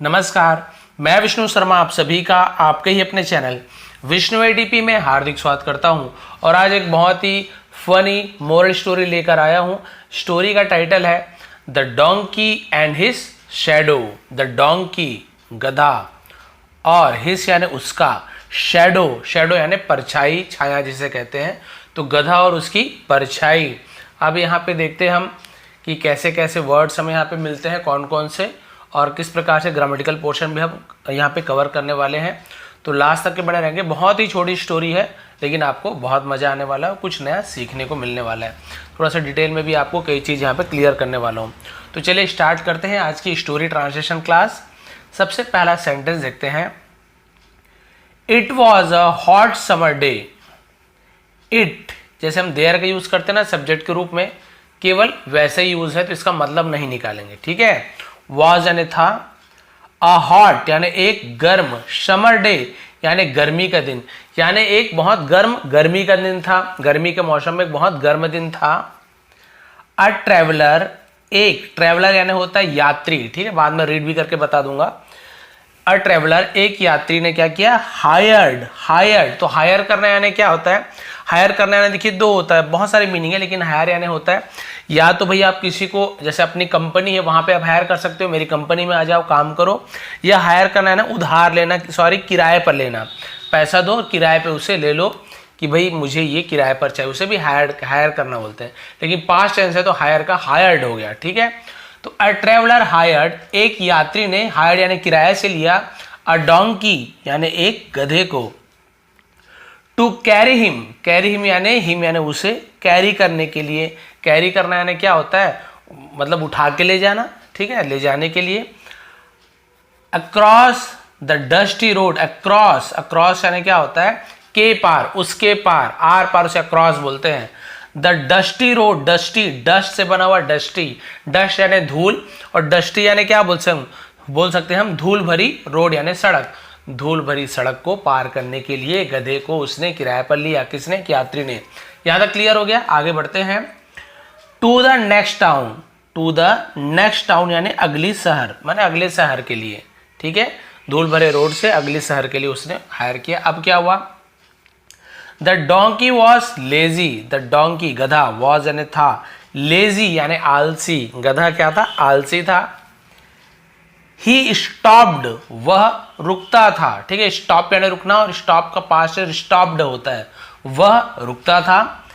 नमस्कार, मैं विष्णु शर्मा आप सभी का आपके ही अपने चैनल विष्णु एडीपी में हार्दिक स्वागत करता हूं। और आज एक बहुत ही फनी मोरल स्टोरी लेकर आया हूं। स्टोरी का टाइटल है the donkey and his shadow. The donkey गधा और हिज यानी उसका, शैडो शैडो यानी परछाई, छाया जिसे कहते हैं। तो गधा और उसकी परछाई। अब यहाँ पे देखते हैं हम कि कैसे कैसे वर्ड्स हमें यहाँ पे मिलते हैं, कौन कौन से, और किस प्रकार से ग्रामेटिकल पोर्शन भी हम यहाँ पे कवर करने वाले हैं। तो लास्ट तक के बने रहेंगे। बहुत ही छोटी स्टोरी है लेकिन आपको बहुत मज़ा आने वाला है, कुछ नया सीखने को मिलने वाला है। थोड़ा सा डिटेल में भी आपको कई चीज़ यहाँ पे क्लियर करने वाला हूँ। तो चलिए स्टार्ट करते हैं आज की स्टोरी ट्रांसलेशन क्लास। सबसे पहला सेंटेंस देखते हैं। It was a hot summer day. It जैसे हम देयर का यूज करते हैं ना सब्जेक्ट के रूप में, केवल वैसे ही यूज है, तो इसका मतलब नहीं निकालेंगे, ठीक है। वॉज यानी था, अ हॉट यानी एक गर्म, समर डे यानी गर्मी का दिन, यानी एक बहुत गर्म गर्मी का दिन था, गर्मी के मौसम में एक बहुत गर्म दिन था। अ ट्रेवलर, एक ट्रेवलर यानी होता है यात्री, ठीक है, बाद में रीड भी करके बता दूंगा। अ ट्रेवलर एक यात्री ने क्या किया, हायर्ड। हायर्ड तो हायर करना यानी क्या होता है, हायर करना यानी देखिए दो होता है, बहुत सारे मीनिंग है, लेकिन हायर यानी होता है या तो भैया आप किसी को, जैसे अपनी कंपनी है वहां पे आप हायर कर सकते हो, मेरी कंपनी में आ जाओ काम करो। या हायर करना है ना उधार लेना, सॉरी किराए पर लेना, पैसा दो किराए पे उसे ले लो कि भाई मुझे ये किराए पर चाहिए, उसे भी हायर करना बोलते हैं। लेकिन पास्ट टेंस है तो हायर का हायर्ड हो गया, ठीक है। तो अ ट्रेवलर हायर्ड, एक यात्री ने, हायर्ड यानी किराए से लिया, अ डोंकी यानी एक गधे को, to carry him, carry him यानी उसे कैरी करने के लिए। कैरी करना यानी क्या होता है, मतलब उठा के ले जाना, ठीक है, ले जाने के लिए। Across the dusty road, across, across यानी क्या होता है, के पार, उसके पार, आर पार उसे अक्रॉस बोलते हैं। The dusty road, dusty dust से बना हुआ, डस्टी, डस्ट यानी धूल, और डस्टी यानी क्या बोल सकते हैं हम, धूल भरी रोड यानी सड़क। धूल भरी सड़क को पार करने के लिए गधे को उसने किराए पर लिया। किसने, यात्री ने। यहां तक क्लियर हो गया, आगे बढ़ते हैं। To the next town, to the next town यानी अगली शहर, माने अगले शहर के लिए, ठीक है। धूल भरे रोड से अगले शहर के लिए उसने हायर किया। अब क्या हुआ, the donkey was lazy, the donkey गधा, वॉज यानी था, लेजी यानी आलसी, गधा क्या था, आलसी था। ही स्टॉप्ड, वह रुकता था, ठीक है, स्टॉप यानी रुकना, और स्टॉप का पास्ट स्टॉप्ड होता है, वह रुकता था।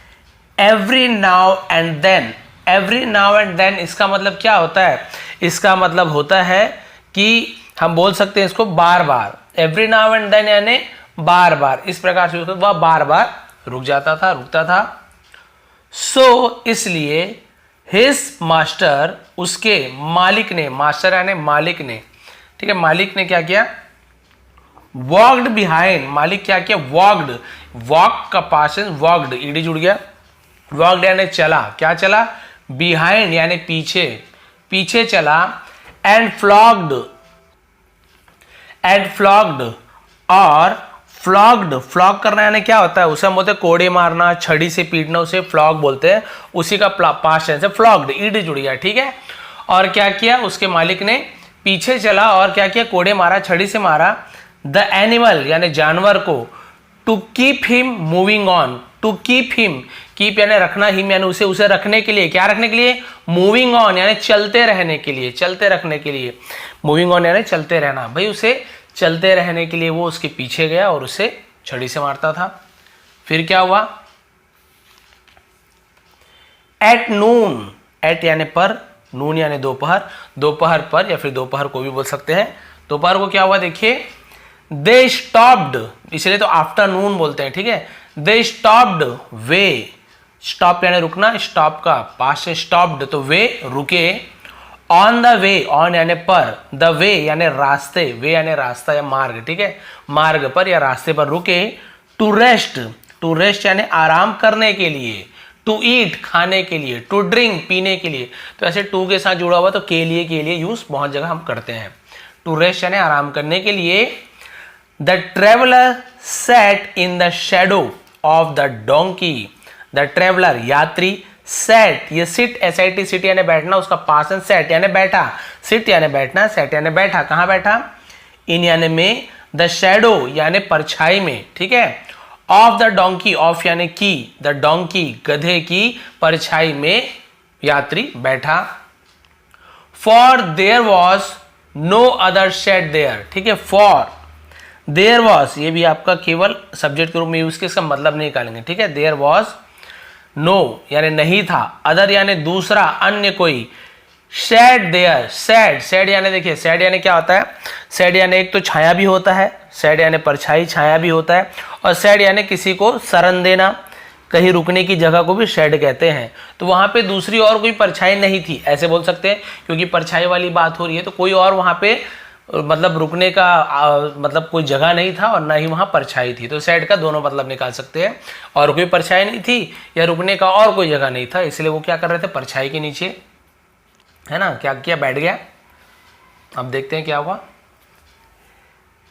Every now and then, every now and then इसका मतलब क्या होता है, इसका मतलब होता है कि हम बोल सकते हैं इसको बार बार। एवरी नाउ एंड देन यानी बार बार, इस प्रकार से वह बार बार रुक जाता था, रुकता था। सो इसलिए हिज मास्टर, उसके मालिक ने, मास्टर यानी मालिक ने, ठीक है, मालिक ने क्या किया, वॉक्ड बिहाइंड, मालिक क्या किया, वॉक्ड, वॉक का पास वॉक्ड, ईडी जुड़ गया, वॉक्ड यानी चला, क्या चला, बिहाइंड यानी पीछे, पीछे चला। एंड फ्लॉग्ड, एंड फ्लॉग्ड, और फ्लॉग्ड, फ्लॉग करना यानी क्या होता है, उसे हम बोलते हैं कोड़े मारना, छड़ी से पीटना, उसे फ्लॉग बोलते हैं, उसी का पास्ट टेंस है फ्लॉग्ड, ईड जुड़ गया, ठीक है। और क्या किया, उसके मालिक ने पीछे चला और क्या किया, कोड़े मारा, छड़ी से मारा। द एनिमल यानी जानवर को, to keep him moving on, to keep him, keep यानी रखना, हिम यानी उसे रखने के लिए, क्या रखने के लिए, मूविंग ऑन यानी चलते रहने के लिए, चलते रखने के लिए, मूविंग ऑन यानी चलते रहना, भाई उसे चलते रहने के लिए वो उसके पीछे गया और उसे छड़ी से मारता था। फिर क्या हुआ, एट नून, एट यानी पर, नून यानी दोपहर, दोपहर पर या फिर दोपहर को भी बोल सकते हैं। दोपहर को क्या हुआ देखिए, दे स्टॉप्ड, इसलिए तो आफ्टरनून बोलते हैं, ठीक है। दे स्टॉप्ड वे, स्टॉप यानी रुकना, स्टॉप का पास से स्टॉप्ड तो वे रुके। ऑन द वे, ऑन यानी पर, द वे यानी रास्ते, वे यानी रास्ता या मार्ग, ठीक है, मार्ग पर या रास्ते पर रुके। टू रेस्ट, टू रेस्ट यानी आराम करने के लिए। टू ईट खाने के लिए, टू ड्रिंक पीने के लिए, तो ऐसे टू के साथ जुड़ा हुआ तो के लिए यूज बहुत जगह हम करते हैं। टू रेस्ट यानी आराम करने के लिए। The traveller set in the shadow of the donkey, the traveller यात्री sat, ये sit SIT sit यानी बैठना, उसका पास्ट टेंस sat यानी बैठा, sit यानी बैठना, sat यानी बैठा, कहाँ बैठा? इन यानी में, द शैडो यानी परछाई में, ठीक है, ऑफ द डोंकी, ऑफ यानी की, द डोंकी गधे की परछाई में यात्री बैठा। For there was no other shade there, ठीक है, फॉर देयर वॉज ये भी आपका केवल सब्जेक्ट के रूप में यूज किया, इसका मतलब नहीं निकालेंगे, ठीक है। देयर वॉज नो यानी नहीं था, अदर यानी दूसरा, अन्य कोई, शेड देयर, शेड, शेड यानी देखिए शेड यानी क्या होता है? शेड यानी एक तो छाया भी होता है, शेड यानी परछाई, छाया भी होता है, और शेड यानी किसी को शरण देना, कहीं रुकने की जगह को भी शेड कहते हैं। तो वहां पे दूसरी और कोई परछाई नहीं थी, ऐसे बोल सकते हैं, क्योंकि परछाई वाली बात हो रही है, तो कोई और वहां पे मतलब रुकने का मतलब कोई जगह नहीं था और ना ही वहां परछाई थी। तो शेड का दोनों मतलब निकाल सकते हैं, और कोई परछाई नहीं थी या रुकने का और कोई जगह नहीं था, इसलिए वो क्या कर रहे थे? परछाई के नीचे, है ना, क्या किया? बैठ गया। अब देखते हैं क्या हुआ।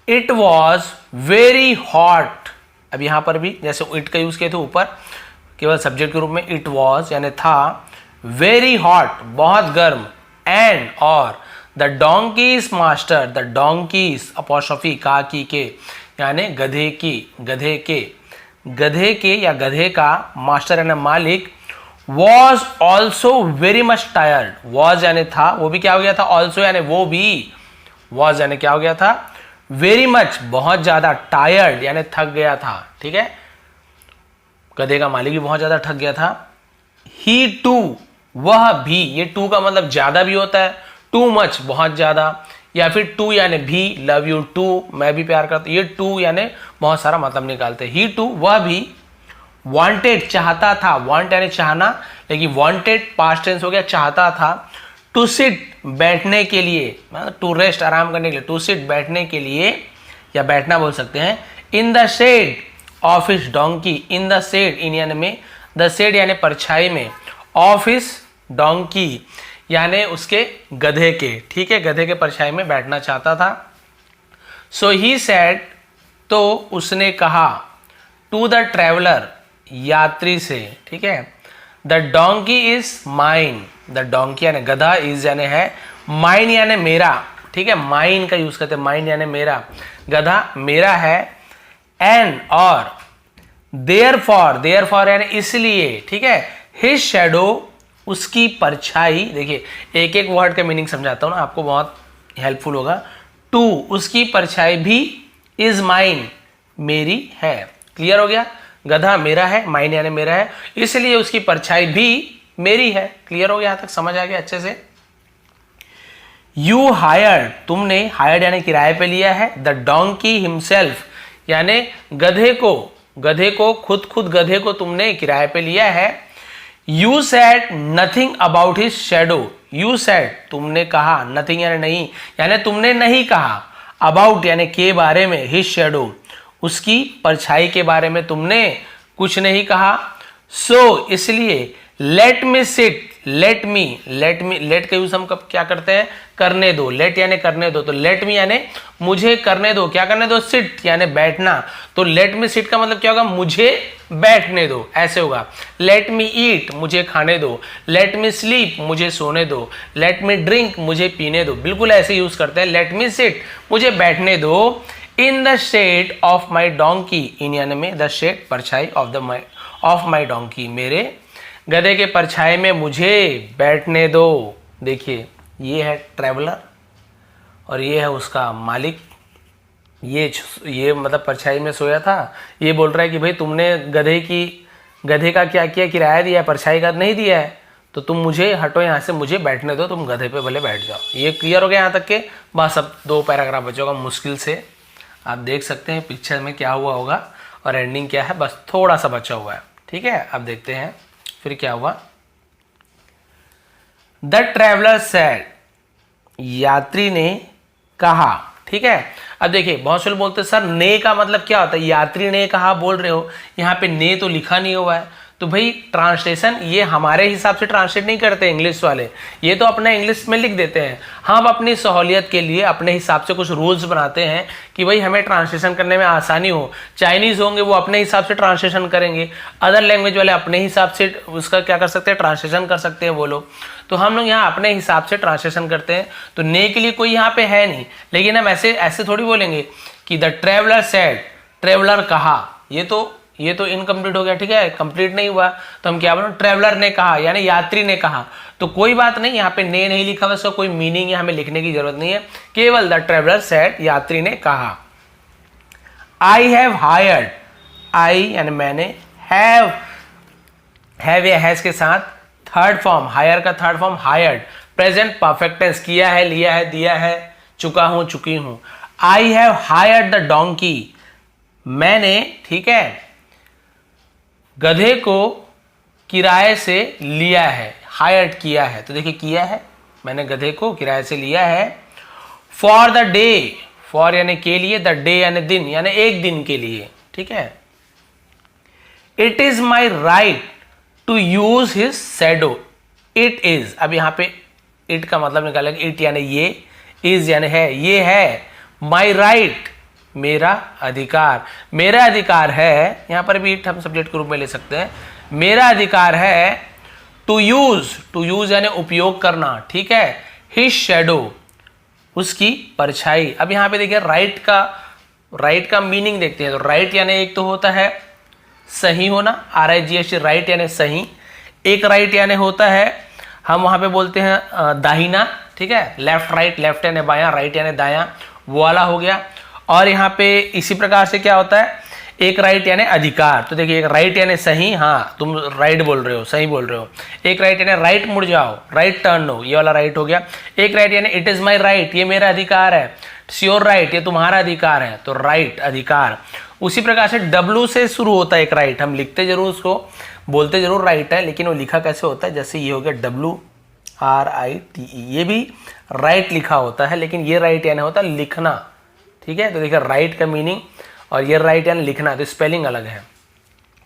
इट वॉज वेरी हॉट, अब यहां पर भी जैसे इट का यूज किए थे ऊपर केवल सब्जेक्ट के रूप में, इट वॉज यानी था, वेरी हॉट बहुत गर्म, एंड और the donkey's master, the donkey's apostrophe का की के यानी गधे की, गधे के, गधे के या गधे का मास्टर यानी मालिक, was also very much tired, was यानी था, वो भी क्या हो गया था? ऑल्सो यानी वो भी, वॉज यानी क्या हो गया था? वेरी मच बहुत ज्यादा, टायर्ड यानी थक गया था, ठीक है, गधे का मालिक भी बहुत ज्यादा थक गया था। ही टू वह भी, ये टू का मतलब ज्यादा भी होता है, टू मच बहुत ज्यादा, या फिर टू यानी भी, लव यू टू मैं भी प्यार करता हूं, ये टू यानी बहुत सारा मतलब निकालते हैं। ही टू वह भी, वांटेड चाहता था, वांट यानी चाहना, लेकिन वांटेड पास्ट टेंस हो गया, चाहता था, टू सिट बैठने के लिए, मतलब टू रेस्ट आराम करने के लिए, टू सिट बैठने के लिए या बैठना बोल सकते हैं, in the shade of his donkey, in the shade, in यानी में, द शेड यानी परछाई में, ऑफ हिज डोंकी यानी उसके गधे के, ठीक है, गधे के परछाई में बैठना चाहता था। सो ही सेड, तो उसने कहा, टू द ट्रेवलर यात्री से, ठीक है, the donkey is mine, the donkey यानी गधा, इज यानी है, माइन यानी मेरा, ठीक है, माइन का यूज करते हैं, माइन यानी मेरा, गधा मेरा है, एंड और देयर फॉर यानी इसलिए, ठीक है, हिज शैडो उसकी परछाई, देखिए एक एक वर्ड का मीनिंग समझाता हूं ना आपको, बहुत हेल्पफुल होगा। टू उसकी परछाई भी, इज माइन मेरी है, क्लियर हो गया, गधा मेरा है, माइन यानी मेरा है, इसलिए उसकी परछाई भी मेरी है, क्लियर हो गया, यहां तक समझ आ गया अच्छे से। यू हायर्ड, तुमने, हायर्ड यानी किराए पे लिया है, द डोंकी हिमसेल्फ यानी गधे को खुद गधे को तुमने किराए पे लिया है। You said nothing about his shadow, you said तुमने कहा, नथिंग यानी नहीं, यानी तुमने नहीं कहा, अबाउट यानी के बारे में, हिज शैडो उसकी परछाई के बारे में तुमने कुछ नहीं कहा। सो इसलिए, let me sit, let me, let का यूज हम कब क्या करते हैं? करने दो, लेट यानी करने दो, तो लेट मी यानी मुझे करने दो, क्या करने दो? सिट यानी बैठना, तो लेट मी सिट का मतलब क्या होगा? मुझे बैठने दो, ऐसे होगा। लेट मी ईट, मुझे खाने दो, लेट मी स्लीप, मुझे सोने दो, लेट मी ड्रिंक, मुझे पीने दो, बिल्कुल ऐसे यूज करते हैं, लेट मी सिट, मुझे बैठने दो, in the shade of my donkey, in यानी में, द शेड परछाई, ऑफ माई डोंकी मेरे गधे के परछाई में मुझे बैठने दो। देखिए ये है ट्रैवलर और ये है उसका मालिक, ये मतलब परछाई में सोया था, ये बोल रहा है कि भाई तुमने गधे का क्या किया? किराया दिया है, परछाई का नहीं दिया है, तो तुम मुझे हटो यहाँ से, मुझे बैठने दो, तुम गधे पे भले बैठ जाओ। ये क्लियर हो गया यहाँ तक के? बस अब 2 पैराग्राफ बचेगा मुश्किल से, आप देख सकते हैं पिक्चर में क्या हुआ होगा और एंडिंग क्या है, बस थोड़ा सा बचा हुआ है, ठीक है। अब देखते हैं फिर क्या हुआ। द ट्रैवलर सेड, यात्री ने कहा, ठीक है। अब देखिए बहुत से लोग बोलते हैं सर ने का मतलब क्या होता है? यात्री ने कहा बोल रहे हो, यहाँ पे ने तो लिखा नहीं हुआ है, तो भाई ट्रांसलेशन ये हमारे हिसाब से ट्रांसलेट नहीं करते इंग्लिश वाले, ये तो अपना इंग्लिश में लिख देते हैं। हम अपनी सहूलियत के लिए अपने हिसाब से कुछ रूल्स बनाते हैं कि भाई हमें ट्रांसलेशन करने में आसानी हो। चाइनीज़ होंगे वो अपने हिसाब से ट्रांसलेशन करेंगे, अदर लैंग्वेज वाले अपने हिसाब से उसका क्या कर सकते हैं, ट्रांसलेशन कर सकते हैं वो लोग। तो हम लोग यहाँ अपने हिसाब से ट्रांसलेशन करते हैं। तो ने के लिए कोई यहाँ पे है नहीं, लेकिन हम ऐसे ऐसे थोड़ी बोलेंगे कि द ट्रेवलर सेड, ट्रेवलर कहा, ये तो इनकम्प्लीट हो गया, ठीक है, कंप्लीट नहीं हुआ। तो हम क्या बोलो, ट्रेवलर ने कहा यानी यात्री ने कहा। तो कोई बात नहीं, यहाँ पे ने नहीं लिखा हुआ, इसका कोई मीनिंग है, हमें लिखने की जरूरत नहीं है, केवल द ट्रेवलर सेड, यात्री ने कहा। आई हैव हायर्ड, आई यानी मैंने, हैव या हैज के साथ थर्ड फॉर्म, हायर का third form hired, present perfect tense, किया है, लिया है, दिया है, चुका हूं, चुकी हूं। I have hired the donkey, मैंने, ठीक है, गधे को किराए से लिया है, हायर्ड किया है। तो देखिए किया है, मैंने गधे को किराए से लिया है। फॉर द डे, फॉर यानी के लिए, द डे यानी दिन, यानी एक दिन के लिए, ठीक है। It is my right to use his shadow, it is, अब यहां पे इट का मतलब निकालेंगे, इट यानी ये, इज यानी है, ये है, माई राइट मेरा अधिकार, मेरा अधिकार है, यहां पर भी इट हम सब्जेक्ट के रूप में ले सकते हैं, मेरा अधिकार है, टू यूज यानी उपयोग करना, ठीक है, हिज शैडो उसकी परछाई। अब यहां पे देखिए राइट का मीनिंग देखते हैं। तो राइट यानी एक तो होता है सही होना, RIGHT, राइट यानी सही। एक राइट यानी होता है, हम वहां पे बोलते हैं दाहिना, ठीक है, लेफ्ट राइट, लेफ्ट यानी बायां, राइट यानी दायां, वो वाला हो गया। और यहाँ पे इसी प्रकार से क्या होता है, एक राइट यानी अधिकार। तो देखिए एक राइट यानी सही, हाँ तुम राइट बोल रहे हो, सही बोल रहे हो। एक राइट यानी राइट मुड़ जाओ, राइट टर्न हो, ये वाला राइट हो गया। एक राइट यानी इट इज माई राइट, ये मेरा अधिकार है। श्योर राइट, ये तुम्हारा अधिकार है, तो राइट अधिकार। उसी प्रकार से W से शुरू होता है एक राइट, हम लिखते जरूर उसको, बोलते जरूर राइट है, लेकिन वो लिखा कैसे होता है, जैसे ये हो गया WRITE, ये भी राइट लिखा होता है, लेकिन ये राइट यानी होता है लिखना, ठीक है। तो देखिए राइट का मीनिंग और ये राइट यानी लिखना, तो स्पेलिंग अलग है।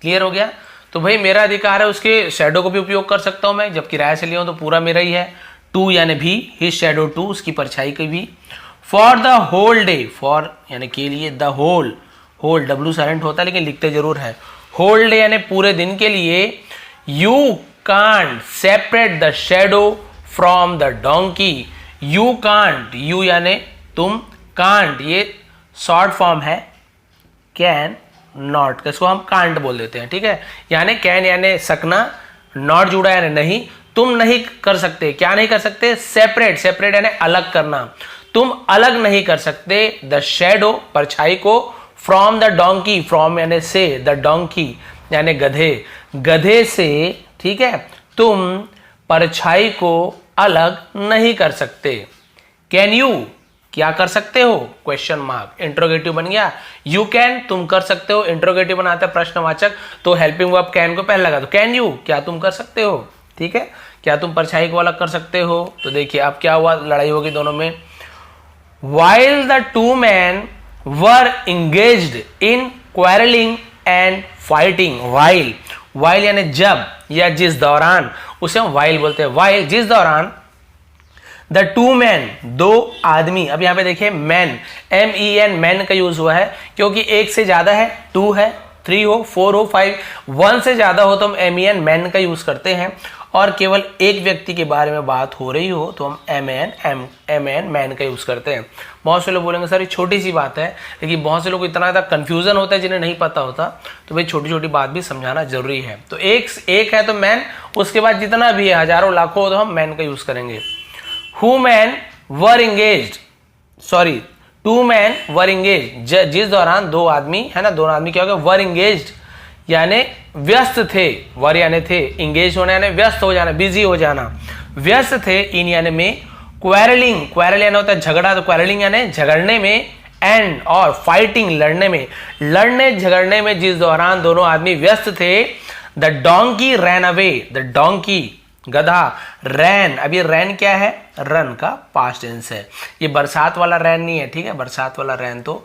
क्लियर हो गया। तो भाई मेरा अधिकार है, उसके शैडो को भी उपयोग कर सकता हूं मैं, जब किराए से लिया हूं तो पूरा मेरा ही है। टू यानी भी, हिज शैडो टू, उसकी परछाई की भी। For the whole day, for यानी के लिए, द होल W साइलेंट होता है लेकिन लिखते जरूर है। होल डे यानी पूरे दिन के लिए। You can't separate the shadow from the donkey, you can't, you यानी तुम, कांट ये शॉर्ट फॉर्म है कैन नॉट, इसको हम कांट बोल देते हैं, ठीक है। यानी कैन यानी सकना, नॉट जुड़ा यानी नहीं, तुम नहीं कर सकते, क्या नहीं कर सकते, सेपरेट, सेपरेट यानी अलग करना, तुम अलग नहीं कर सकते, द शैडो परछाई को, फ्रॉम द डोंकी, फ्रॉम यानी से, द डोंकी यानी गधे, गधे से, ठीक है, तुम परछाई को अलग नहीं कर सकते। कैन यू, क्या कर सकते हो, क्वेश्चन मार्क, इंट्रोगेटिव बन गया। यू कैन, तुम कर सकते हो, इंट्रोगेटिव बनाता है प्रश्नवाचक, तो हेल्पिंग वर्ब कैन को पहले लगा, तो कैन यू, क्या तुम कर सकते हो, ठीक है, क्या तुम परछाई को अलग कर सकते हो। तो देखिए अब क्या हुआ, लड़ाई होगी दोनों में। While the two men were engaged in quarreling and fighting, while यानी जब या जिस दौरान, उसे हम while बोलते हैं। while जिस दौरान, द टू मैन दो आदमी, अब यहां पे देखिए मैन, MEN मैन का यूज हुआ है क्योंकि एक से ज्यादा है, 2 है, 3 हो, 4 हो, 5, 1 से ज्यादा हो तो हम MEN मैन का यूज करते हैं, और केवल एक व्यक्ति के बारे में बात हो रही हो तो हम MAN मैन का यूज करते हैं। बहुत से लोग बोलेंगे सर ये छोटी सी बात है, लेकिन बहुत से लोग को इतना ज़्यादा कन्फ्यूजन होता है जिन्हें नहीं पता होता, तो भाई छोटी छोटी बात भी समझाना जरूरी है। तो एक है तो मैन, उसके बाद जितना भी है, हजारों लाखों हो तो हम मैन का यूज करेंगे। Two men were engaged, sorry 2 men were engaged, जिस दौरान दो आदमी है ना, दोनों आदमी क्या हो गया, were engaged यानी व्यस्त थे, वर यानी थे, इंगेज होना यानी व्यस्त हो जाना, बिजी हो जाना, व्यस्त थे, इन यानी में, क्वेरलिंग, क्वेरल यानी होता है झगड़ा, तो क्वेरलिंग यानी झगड़ने में, एंड और फाइटिंग लड़ने में, लड़ने झगड़ने में जिस दौरान दोनों आदमी व्यस्त थे, the donkey ran away, the donkey गधा, रैन, अब ये रैन क्या है, रन का पास्ट टेंस है, ये बरसात वाला रैन नहीं है, ठीक है, बरसात वाला रैन तो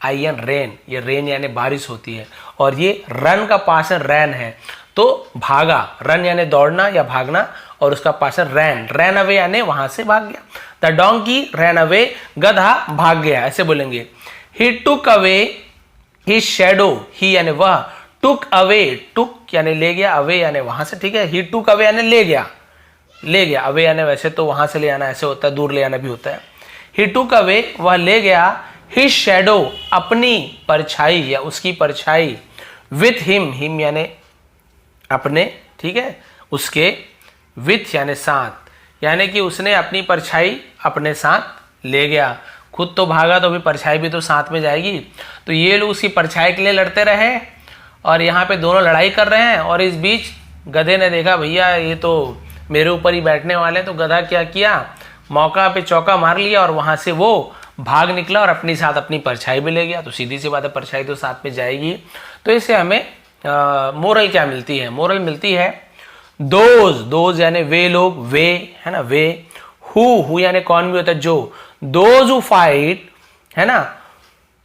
IN रेन, ये रेन यानी बारिश होती है। और ये रन का पासन रैन है, तो भागा, रन यानी दौड़ना या भागना, और उसका पासन रैन, रैन अवे यानी वहां से भाग गया। द डोंकी रैन अवे, गधा भाग गया, ऐसे बोलेंगे। ही टुक अवे ही शैडो, ही यानी वह, टुक अवे, टुक यानी ले गया, अवे यानी वहां से, ठीक है। ही टुक अवे यानी ले गया, ले गया, अवे यानी वैसे तो वहां से ले आना ऐसे होता है, दूर ले आना भी होता है। ही टुक अवे, वह ले गया, हिज शैडो, अपनी परछाई या उसकी परछाई, विथ हिम, हिम यानी अपने, ठीक है, उसके, विथ यानी साथ, यानी कि उसने अपनी परछाई अपने साथ ले गया। खुद तो भागा तो भी परछाई भी तो साथ में जाएगी। तो ये लोग उसकी परछाई के लिए लड़ते रहे और यहाँ पे दोनों लड़ाई कर रहे हैं। और इस बीच गधे ने देखा भैया ये तो मेरे ऊपर ही बैठने वाले हैं, तो गधा क्या किया, मौका पे चौका मार लिया और वहां से वो भाग निकला और अपने साथ अपनी परछाई भी ले गया। तो सीधी सी बात है, परछाई तो साथ में जाएगी। तो इससे हमें मोरल क्या मिलती है, मोरल मिलती है दोज, दोज यानी वे लोग, वे है ना, वे, हु यानी कौन भी होता है, जो, दोज हु फाइट है ना,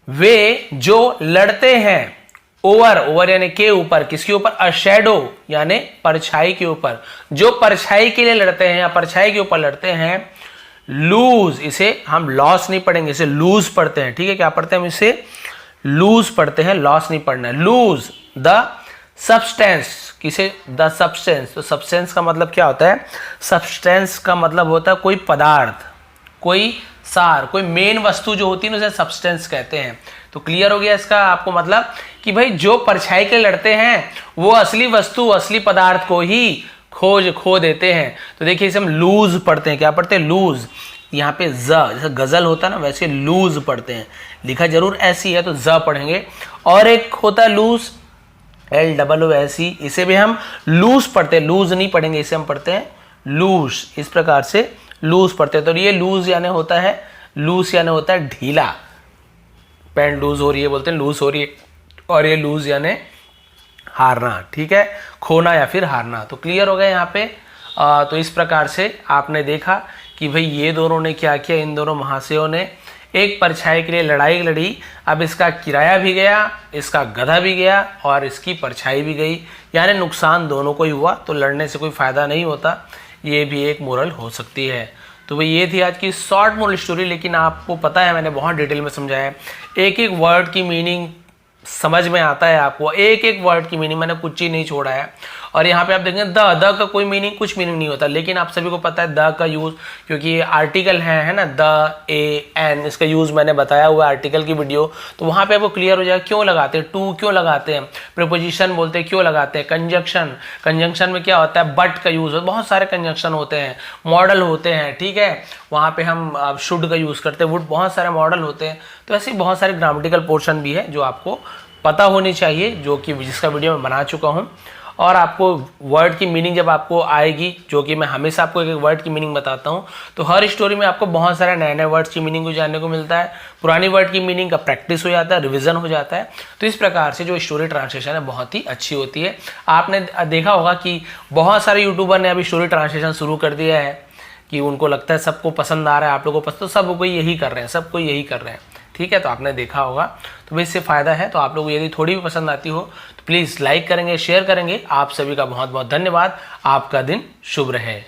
वे जो लड़ते हैं, ओवर, ओवर यानी के ऊपर, किसके ऊपर, अ शैडो यानी परछाई के ऊपर, जो परछाई के लिए लड़ते हैं या परछाई के ऊपर लड़ते हैं। लूज, इसे हम लॉस नहीं पढ़ेंगे, इसे लूज पढ़ते हैं, ठीक है। क्या पढ़ते हैं हम इसे, लूज पढ़ते हैं, लॉस नहीं पढ़ना है। लूज द सब्सटेंस, किसे, द सब्सटेंस, तो सब्सटेंस का मतलब क्या होता है, सब्सटेंस का मतलब होता है कोई पदार्थ, कोई सार, कोई मेन वस्तु जो होती है उसे सब्सटेंस कहते हैं। तो क्लियर हो गया इसका आपको मतलब कि भाई जो परछाई के लड़ते हैं वो असली वस्तु, असली पदार्थ को ही खो देते हैं। तो देखिए इसे हम लूज पढ़ते हैं, क्या पढ़ते हैं, लूज। यहाँ पे ज, जैसे गजल होता है ना वैसे लूज पढ़ते हैं, लिखा जरूर ऐसी है तो ज पढ़ेंगे। और एक होता है लूज, LOOSE, इसे भी हम लूज पढ़ते हैं, लूज नहीं पढ़ेंगे, इसे हम पढ़ते हैं लूज। इस प्रकार से लूज पढ़ते हैं। तो ये लूज यानी होता है, लूज यानी होता है ढीला, पैंट लूज हो रही है बोलते हैं लूज हो रही है, और ये लूज यानी हारना, ठीक है, खोना या फिर हारना। तो क्लियर हो गया यहाँ पे। तो इस प्रकार से आपने देखा कि भाई ये दोनों ने क्या किया, इन दोनों महाशयों ने एक परछाई के लिए लड़ाई लड़ी। अब इसका किराया भी गया, इसका गधा भी गया और इसकी परछाई भी गई, यानी नुकसान दोनों को ही हुआ। तो लड़ने से कोई फायदा नहीं होता, ये भी एक मोरल हो सकती है। तो भाई ये थी आज की शॉर्ट मोरल स्टोरी, लेकिन आपको पता है मैंने बहुत डिटेल में समझाया है, एक एक वर्ड की मीनिंग समझ में आता है आपको, एक एक वर्ड की मीनिंग, मैंने कुछ ही नहीं छोड़ा है। और यहाँ पे आप देखेंगे द का कोई मीनिंग, कुछ मीनिंग नहीं होता, लेकिन आप सभी को पता है द का यूज, क्योंकि ये आर्टिकल है ना, द, ए, एन, इसका यूज मैंने बताया हुआ आर्टिकल की वीडियो, तो वहाँ पे आपको क्लियर हो जाएगा क्यों लगाते हैं, टू क्यों लगाते हैं, प्रीपोजिशन बोलते हैं क्यों लगाते हैं, कंजंक्शन, कंजंक्शन में क्या होता है, बट का यूज होता है, बहुत सारे कंजंक्शन होते हैं, मॉडल होते हैं, ठीक है, वहाँ पे हम शुड का यूज करते हैं, वुड, बहुत सारे मॉडल होते हैं। तो ऐसे बहुत सारे ग्रामेटिकल पोर्शन भी है जो आपको पता होनी चाहिए, जो कि जिसका वीडियो मैं बना चुका हूँ। और आपको वर्ड की मीनिंग जब आपको आएगी, जो कि मैं हमेशा आपको एक एक वर्ड की मीनिंग बताता हूँ, तो हर स्टोरी में आपको बहुत सारे नए नए वर्ड्स की मीनिंग को जानने को मिलता है, पुरानी वर्ड की मीनिंग का प्रैक्टिस हो जाता है, रिविजन हो जाता है। तो इस प्रकार से जो स्टोरी ट्रांसलेशन है बहुत ही अच्छी होती है। आपने देखा होगा कि बहुत सारे यूट्यूबर ने अभी स्टोरी ट्रांसलेशन शुरू कर दिया है कि उनको लगता है सबको पसंद आ रहा है, आप लोगों को पसंद, तो सब कोई यही कर रहे हैं, सब कोई यही कर रहे हैं, ठीक है। तो आपने देखा होगा, तो भाई इससे फ़ायदा है। तो आप लोग यदि थोड़ी भी पसंद आती हो तो प्लीज़ लाइक करेंगे, शेयर करेंगे। आप सभी का बहुत बहुत धन्यवाद। आपका दिन शुभ रहे।